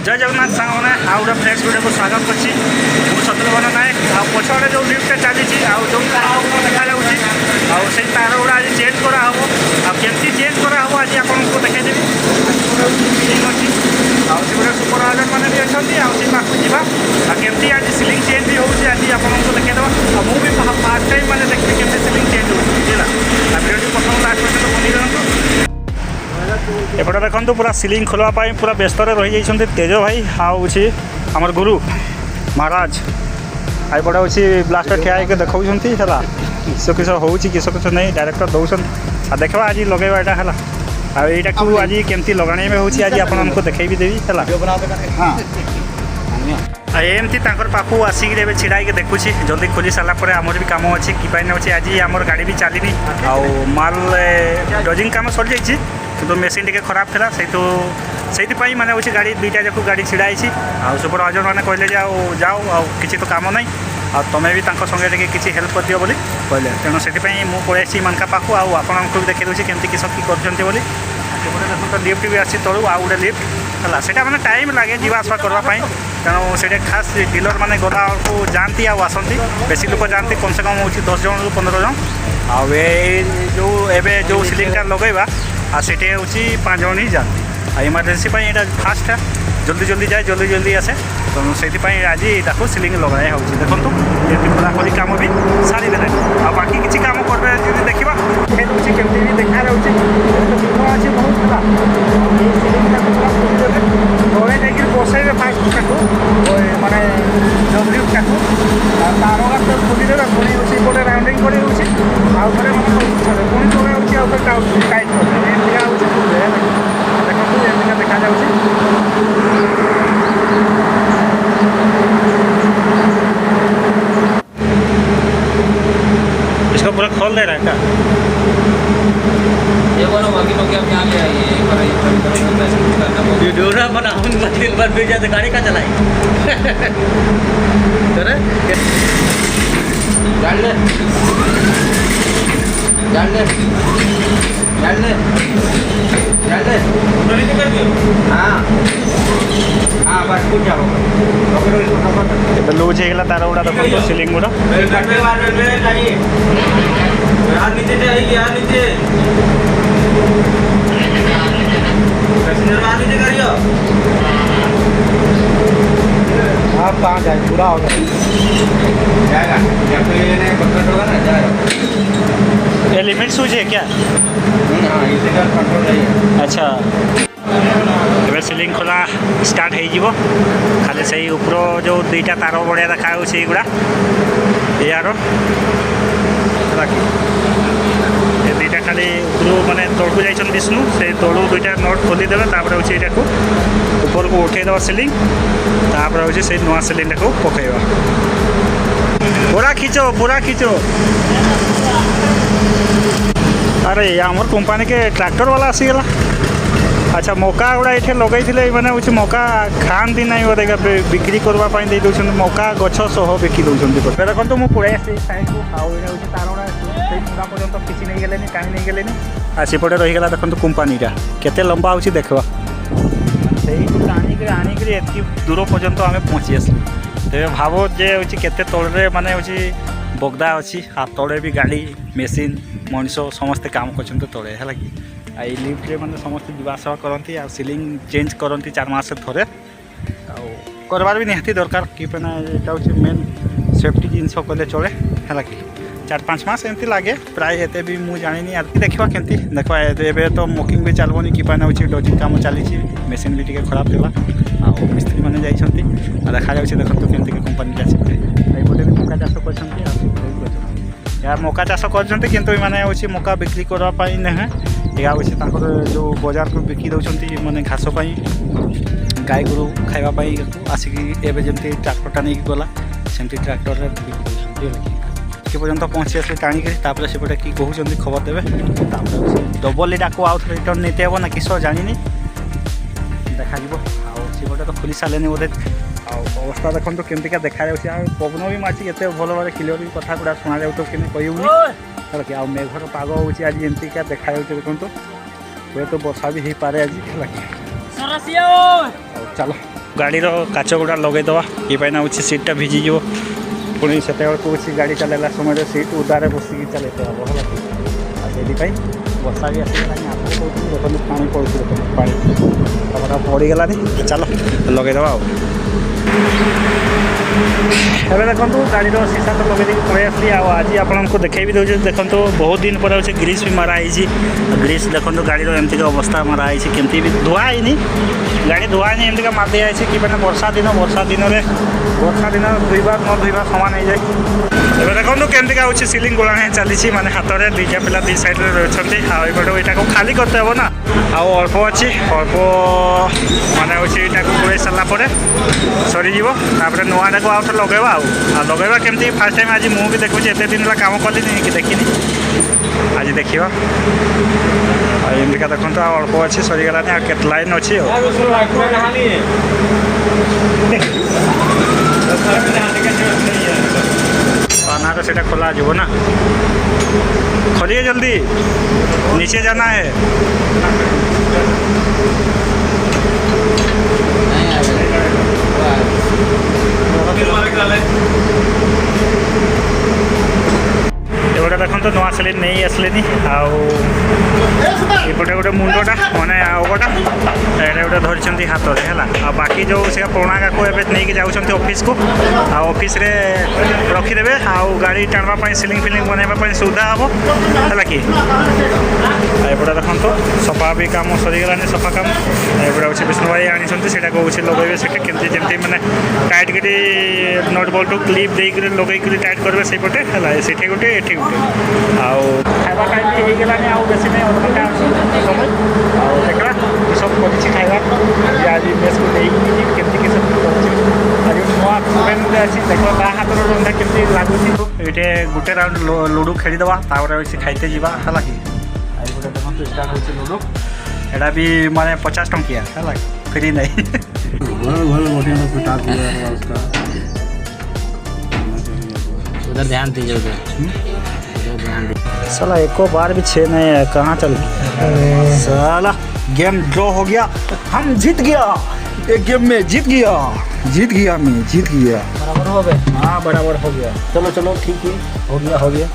जय जगन्नाथ सांग मैंने आउ गोटे फ्रेश वीडियो को स्वागत करছি ମୁଁ ଶତ୍ରୁଘ୍ନ ନାୟକ ଆଉ ପଛଆଡ଼େ ଯେଉଁ ଲିଫ୍ଟଟା ଚାଲିଛି ଆଉ ଯେଉଁ ତାର ଦେଖାଯାଉଛି ଆଉ ସେଇ ତାର ଗୁଡ଼ା ଆଜି ଚେଞ୍ଜ କରାହେବ ଆଉ କେମିତି ଚେଞ୍ଜ କରାହେବ ଆଜି ଆପଣଙ୍କୁ ଦେଖାଇଦେବି ସିଲିଂ ଅଛି ଆଉ ସେଗୁଡ଼ା ସୁପରଭାଇଜର ମାନେ ବି ଅଛନ୍ତି ଆଉ ସେ ପାଖକୁ ଯିବା ଆଉ କେମିତି ଆଜି ସିଲିଂ ଚେଞ୍ଜ ବି ହେଉଛି ଆଜି ଆପଣଙ୍କୁ ଦେଖାଇଦେବା ଆଉ ମୁଁ ବି ଫାର୍ଷ୍ଟ ଟାଇମ୍ ମାନେ ଦେଖିବି କେମିତି ସିଲିଂ ଚେଞ୍ଜ ହେଉଛି ବୁଝିଲା ଆଉ ଭିଡ଼ିଓଟି ପ୍ରଥମ ଲାଷ୍ଟ ପର୍ଯ୍ୟନ୍ତ ବନେଇ ଦିଅନ୍ତୁ। एपटे देखो पूरा सिलिंग खोलवाई पूरा व्यस्त रही जाइए तेज भाई आउे आमर गुरु महाराज आईपटे हूँ ब्लास्टर ठिया होकर देखा है किस किस हो किस किस नहीं डायरेक्टर दौन आ देखा आज लगेगा यहाँ है आईटा को आज केमती लगाने में होची आज आपको देखी भी देवी है एमती पाखु आसिक छिड़ा के देखुची जल्दी खोली सारापर आमर भी कम अच्छी कि अच्छे आज आमर गाड़ी भी चलनी आउ माल डजिंग कम सरी जाइए तो मेसीन टी खराब था से मैंने हूँ गाड़ी दुईटा जाक गाड़ी छिड़ाई आउ सुपरवाइजर मैंने कहले जाओ आउ किसी तो कम ना आ तुम्हें भी संगे किसी हेल्प कर दियो बोली कहले तेणु से पलैसी मानका पाखु आपको भी देखी दूसरी केमती किस कर देखो लिफ्ट भी आसी तलू आउ गोटे लिफ्ट है से मैंने टाइम लगे जावासवा करवाई तेणु से खास डीलर मैंने गला को जाती आसती बेसी लोक जाती कम से कम हूँ 10 जन 15 जन जो सिलिंगटा लगेगा आ से हूँ 5 जन ही जाती इमरजेंसी यहाँ फास्ट है जल्दी जल्दी जाए जल्दी जल्दी आसे तो से आज यहाँ सिलिंग लगाए हो देखो खोलाखोली कम भी सारी देने आ बाकी किसी कम कर देखा केमती भी देखा अच्छे बहुत तले जाकर बसे फास्ट मानने जल्दी तार खोलीदे पुणी गोटे राउंडिंग कर आउ थे मैंने पुणी तले टाइट कर देखो देखा इसको पूरा खोल दे रहा है क्या ये बोलो बाकी लोग अब यहाँ ले आइए वीडियो ना बना दिन भर फिर जाते गाड़ी का चलाई करे जान ले कर दियो हाँ बस कुछ जाओ लूज है तार गुड़ा देखो सिलिंग गुड़ा नीचे नीचे पैसेंजर नीचे करियो आप कहाँ जाए पूरा हो जाएगा जब तो ये कंट्रोल होगा ना जाएगा ये लिमिट सूझ है क्या? हाँ इसी का कंट्रोल नहीं है। अच्छा एवं सिलिंग खोला स्टार्ट हो खाली से ऊपर जो दुईटा तार बढ़िया देखा गुड़ा यार दुईटा खाली ऊपर मानने तौक जाइए विष्णु से तौू दुईटा नट खोलीदेवे हूँ यहाँ को ऊपर को उठेदेव सिलिंग तापर हूँ से नुआ सिलिंग को पकड़ा पूरा खींचो अरे आमर कंपनी के ट्रैक्टर वाला आसीगला अच्छा मौका गुड़ा ये लगे मैंने हूँ मौका खाती ना बोलेगा बिक्री करवाई दे दूसरे मौका गछ सह बिकी दूसरी देखो तो मुझे पड़े आसी साइड को आउे तार गुड़ा पर्यटन किसी नहीं गले कहीं नहीं गले आसपटे रहीगला देखो कंपनीटा केते लंबा हो देखा से आनिक एति दूर पर्यंत आम पहुँची आस तेज भाव जे हूँ केते तले माने हूँ बगदा अच्छी आ तले भी गाड़ी मेसीन मनीष समस्ते काम कर तले है कि आई लिफ्ट मैंने समस्ते जावासवा करती आ सिलिंग चेंज करती 4 मास थे करवार भी निहाती दरकार कि यहाँ हूँ मेन सेफ्टी जिनस कले चले है कि 4-5 मास एमती लगे प्राय एते भी मुझे जानी आदि देखा केमती देखा एवं तो मकिंग भी चलबनी कि हूँ डजिंग कम चली मेसीन भी टी खराब था आ मिस्त्री मैंने जाइए देखा देखो केमती कंपनी आसपटे भी मका चाष कर यार मका चाष कर मैंने हूँ मका बिक्री करवाई ना या हूँ जो बजार को बिकी दौरान मैंने घास गाई गोरु खावाई आसिक एवं जमी ट्राक्टरटा नहीं गला सेमती ट्राक्टर बिकी पर्यटन पहुँची आस टाणिक सेपटे कि कहते खबर देवे डबल यहाँ को आउ थे रिटर्न नहीं हे ना किस जानी देखा सेपटे तो खोली सारे बोधे अवस्था देखो तो केमती देखा पवन भी मार्च ये भल भाव क्लीयर भी कथा गुड़ा शुणा जाऊ तो कहूँ कि मेघर पाग हो आज एमती क्या देखा देखो हुए तो वर्षा भी हो पारे आज चलो ଗାଡ଼ିର କାଚ ଗୁଡ଼ା ଲଗାଇଦେବା ଏ ପାଇଁ ହେଉଛି ସିଟ୍ଟା ଭିଜିଯିବ ପୁଣି ସେତେବେଳକୁ ହେଉଛି ଗାଡ଼ି ଚଲାଇଲା ସମୟରେ ସିଟ୍ ଉଦାରେ ବସିକି ଚଲାଇତେ ହେବ ହେଲା ଆଉ ସେଇଥିପାଇଁ ବର୍ଷା ବି ଆସିଗଲାଣି ଆପଣ କହୁଛନ୍ତି ଦେଖନ୍ତୁ ପାଣି ପଡ଼ୁଛି ଦେଖନ୍ତୁ ପାଣି ତାପରେ ପଡ଼ିଗଲାନି ଚାଲ ଲଗାଇଦେବା ଆଉ ଏବେ ଦେଖନ୍ତୁ ଗାଡ଼ିର ସିସା ତ ଲଗାଇ ଦେଇକି ପଳେଇ ଆସିଲି ଆଉ ଆଜି ଆପଣଙ୍କୁ ଦେଖାଇ ବି ଦେଉଛି ଦେଖନ୍ତୁ ବହୁତ ଦିନ ପରେ ହେଉଛି ଗ୍ରୀସ୍ ବି ମରା ହେଇଛି ଗ୍ରୀସ୍ ଦେଖନ୍ତୁ ଗାଡ଼ିର ଏମିତିକା ଅବସ୍ଥା ମରା ହେଇଛି କେମିତି ବି ଧୁଆ ହେଇନି ଗାଡ଼ି ଧୁଆ ହେଇନି ଏମିତିକା ମାରି ଦିଆଯାଇଛି କି ମାନେ ବର୍ଷା ଦିନରେ ଧୋଇବା ନ ଧୋଇବା ସମାନ ହେଇଯାଏ ଏବେ ଦେଖନ୍ତୁ କେମିତିକା ହେଉଛି ସିଲିଂ ଗୋଳା ହିଁ ଚାଲିଛି ମାନେ ହାତରେ ଦୁଇଟା ପିଲା ଦୁଇ ସାଇଡ଼୍ରେ ରହିଛନ୍ତି ଆଉ ଏପଟେ ଏଇଟାକୁ ଖାଲି କରତେ ହେବ ନା ଆଉ ଅଳ୍ପ ଅଛି ଅଳ୍ପ ମାନେ ହେଉଛି ଏଇଟାକୁ ଗୋଳେଇ ସାରିଲା ପରେ ସରିଯିବ ତାପରେ ନୂଆଟାକୁ ଆଉ ଥରେ ଲଗାଇବା ଆଉ ଲଗାଇବା କେମିତି ଫାର୍ଷ୍ଟ ଟାଇମ୍ ଆଜି ମୁଁ ବି ଦେଖୁଛି ଏତେ ଦିନ ହେଲା କାମ କଲିନି କି ଦେଖିନି ଆଜି ଦେଖିବା ଆଉ ଏମିତିକା ଦେଖନ୍ତୁ ଆଉ ଅଳ୍ପ ଅଛି ସରିଗଲାନି ଆଉ କେତେ ଲାଇନ୍ ଅଛି ଆଉ पाना तो सेटा खोला जो ना खोलिए जल्दी नीचे जाना है एगोटा देखो नुआ सिलिंग नहीं आसले आउटे गोटे मुंडटा मैंने आगटा गोटे धरी हाथ में है आ बाकी जो से पुराणा काकू एवं नहीं जाऊँच ऑफिस को ऑफिस रे रखीदे आउ गाड़ी टाणवाई सिलिंग फिलिंग बनवाई सुविधा हम है कि एपटे देखो सफा भी कम सरीगला सफा कम एपटे हूँ विष्णु भाई आनी से लगे से केमती जमी मैंने टाइट करी नट बोल्ट क्लिप देकर लगे टाइट करेंगे से पटे है से गोटे ये गोटे आउ खावा टाइम भी हो गलानी आउ बेसी नहीं अधघंटा अच्छी समय आउ देखा सब कर खावा आज मेस को लेकिन केमती कि सब आज नुआ फ्रेंड अच्छी देख ता हाथ रंधा केमती लगुच ये गोटे राउंड लुडो खेलीदे ताकि खाइते जावा है कि आज गोटे देखो स्टार्ट हो लुडो एटा भी माने 50 टंकिया है फ्री नहीं उधर ध्यान दीजिए उधर साला एको बार भी छे नहीं है कहाँ चल साला गेम ड्रॉ हो गया हम जीत गया एक गेम में जीत गया मैं जीत गया बराबर हो गए हाँ बराबर हो गया चलो चलो ठीक है हो गया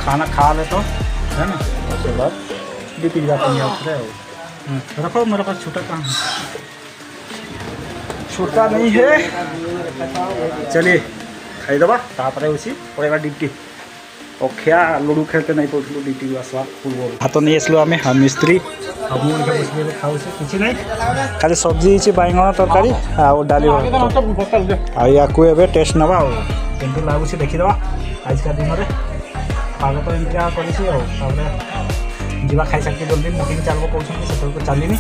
खाना खा ले तो है ना उसके बाद बीपी जाते हैं रखो मेरे पास छूटा कहाँ छूटा नहीं है चलिए खाईदबा तापर उसी पड़ेगा ड्यूटी और क्या लुडो खेलते नहीं पड़ू ड्यूटी आसवा पूर्व हाथ नहीं आसलु आम मिस्त्री खाऊ किसी नहीं खाली सब्जी बैगण तरकारी डाली या टेस्ट नवा केमती लगुच देखीदे आजका दिन में पाग तो एमती कर खाई सारी जल्दी बुकिंग चलो कहते से चलनी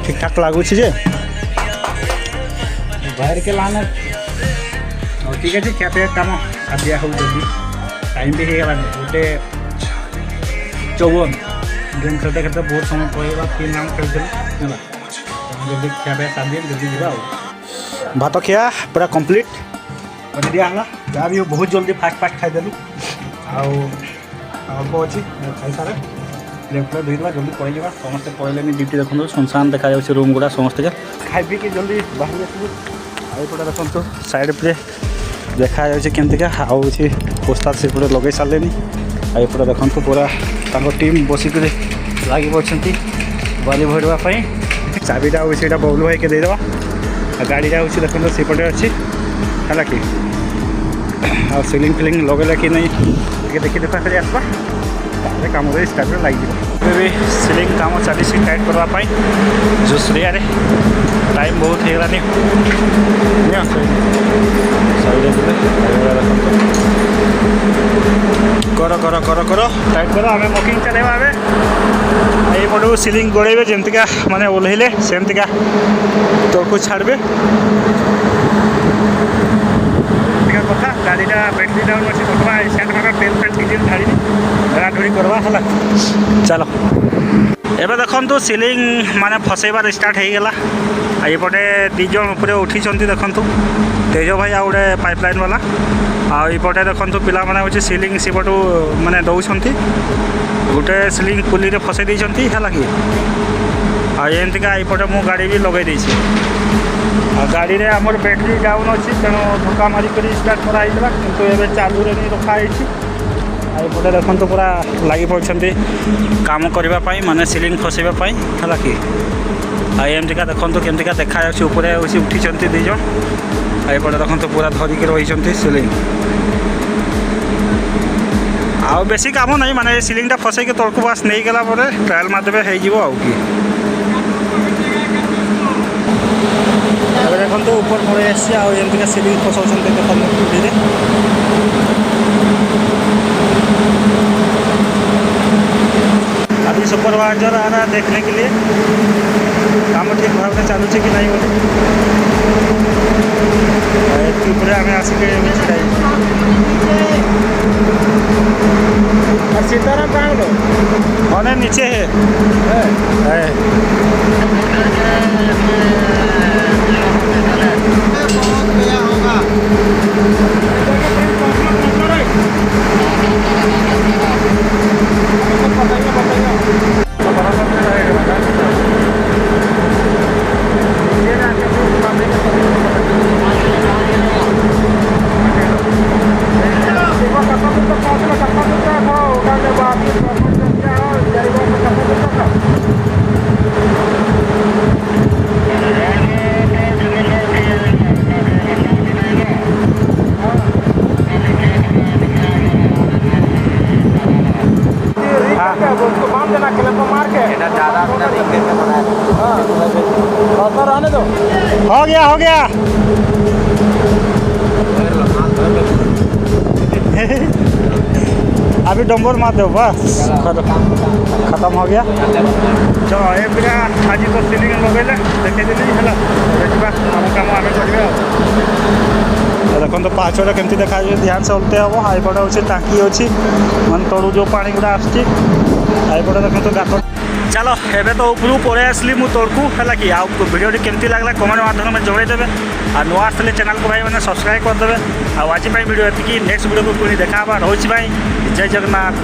ठीक ठाक लगुच बाहर के लाने ठीक है क्या पे कम दिया हो जल्दी टाइम भी होगा गोटे 54 गेम खेलते खेलते बहुत समय पड़ेगा 3 राउंड खेलते जल्दी क्या पे साथ जल्दी जावा भात खिया पूरा कंप्लीट कर दिया जहाँ भी बहुत जल्दी फास्ट खाईदेलु अल्प अच्छी खाई सारे लेफ्ट धोईदा जल्दी पड़े समस्ते पड़े ड्यूटी देखो सुनसान देखा रूम गुड़ा समस्ते खाई पी जल्दी बाहर आसू आईपटे देखो साइड पे देखा केमतिका आउ पोस्टार से लगे सारे आईपटे देखो पूरा टीम बसिक लगे पड़ते बाली भरवाई चाबीटा हूँ बबलू भाई के देदेवा गाड़ीटा हूँ देखो सेपटे अच्छी है कि आ सिलिंग फिलिंग लगेला कि नहीं देखी देखा खाली आसवा काम स्टार्ट लगे भी सिलिंग काम चली टाइट करवाई जोशरिया टाइम बहुत होगलानी कर कर कर कर टाइट कर आम मकिंग चलेबा ये पटू सिलिंग गोड़े जमतीका माने ओल्ले सेमतीका तौर को छाड़े କଥା ଗାଡ଼ିଟା ବ୍ୟାଟେରୀ ଡାଉନ୍ ଅଛି ଦେଖିବା ଏସିଆଣ୍ଟ ମାର ତେଲ ଫେଲ୍ ଡିଜେଲ୍ ଢାଳିନି ଢଳାଢଳି କରିବା ହେଲା ଚାଲ ଏବେ ଦେଖନ୍ତୁ ସିଲିଂ ମାନେ ଫସେଇବାର ଷ୍ଟାର୍ଟ ହେଇଗଲା ଆଉ ଏପଟେ ଦୁଇ ଜଣ ଉପରେ ଉଠିଛନ୍ତି ଦେଖନ୍ତୁ ତେଜ ଭାଇ ଆଉ ଗୋଟେ ପାଇପ୍ ଲାଇନ୍ ବାଲା ଆଉ ଏପଟେ ଦେଖନ୍ତୁ ପିଲାମାନେ ହେଉଛି ସିଲିଂ ସେପଟୁ ମାନେ ଦେଉଛନ୍ତି ଗୋଟେ ସିଲିଂ ପୁଲିରେ ଫସେଇ ଦେଇଛନ୍ତି ହେଲା କି ଆଉ ଏମିତିକା ଏପଟେ ମୁଁ ଗାଡ଼ି ବି ଲଗାଇ ଦେଇଛି ଆଉ ଗାଡ଼ିରେ ଆମର ବ୍ୟାଟେରୀ ଡାଉନ୍ ଅଛି ତେଣୁ ଧକ୍କା ମାରିକରି ଷ୍ଟାର୍ଟ କରାହେଇଥିଲା କିନ୍ତୁ ଏବେ ଚାଲୁରେ ନେଇ ରଖାହେଇଛି ଆଉ ଏପଟେ ଦେଖନ୍ତୁ ପୁରା ଲାଗି ପଡ଼ିଛନ୍ତି କାମ କରିବା ପାଇଁ ମାନେ ସିଲିଂ ଫସେଇବା ପାଇଁ ହେଲା କି ଆଉ ଏମିତିକା ଦେଖନ୍ତୁ କେମିତିକା ଦେଖାଯାଉଛି ଉପରେ ହେଉଛି ଉଠିଛନ୍ତି ଦୁଇ ଜଣ ଆଉ ଏପଟେ ଦେଖନ୍ତୁ ପୁରା ଧରିକି ରହିଛନ୍ତି ସିଲିଂ ଆଉ ବେଶୀ କାମ ନାହିଁ ମାନେ ସିଲିଂଟା ଫସେଇକି ତଳକୁ ବାସ୍ ନେଇଗଲା ପରେ ଟ୍ରାଏଲ୍ ମାରିଦେବେ ହେଇଯିବ ଆଉ କି ଏବେ ଦେଖନ୍ତୁ ଉପର ପଳେଇ ଆସିଛି ଆଉ ଏମିତିକା ସିଲିଂ ଫସାଉଛନ୍ତି ଦେଖନ୍ତୁ ଚୁଲିରେ अभी सुपरवाइजर आ रहा है देखने के लिए काम ठीक भाव में चालू कि नहीं बोले ऊपर आम आसिक सीताराम कहाँ गए नीचे है हो गया अभी डंबर मार दो बस खत्म हो गया चलो ये पूरा आज तो सिलिंग लगे देखे देली है देखा आम कम आम कर देखो तो पाचटा केमती देखा ध्यान से उल्टे हम आईपटे अच्छे टाँकी अच्छी मैं तलू जो पा गुड़ा आईपटे देखो तो गात चलो एबे तो ऊपर पलि आसली मु तलकू है कि भिडियो केमती लगला कमेंट माध्यम में जनईदेवे आ नुआ आसले चैनल को भाई मैंने सब्सक्राइब करदे आज भिडियो ये नेक्स्ट भिडियो को पुणी देखा रोच भाई जय जगन्नाथ।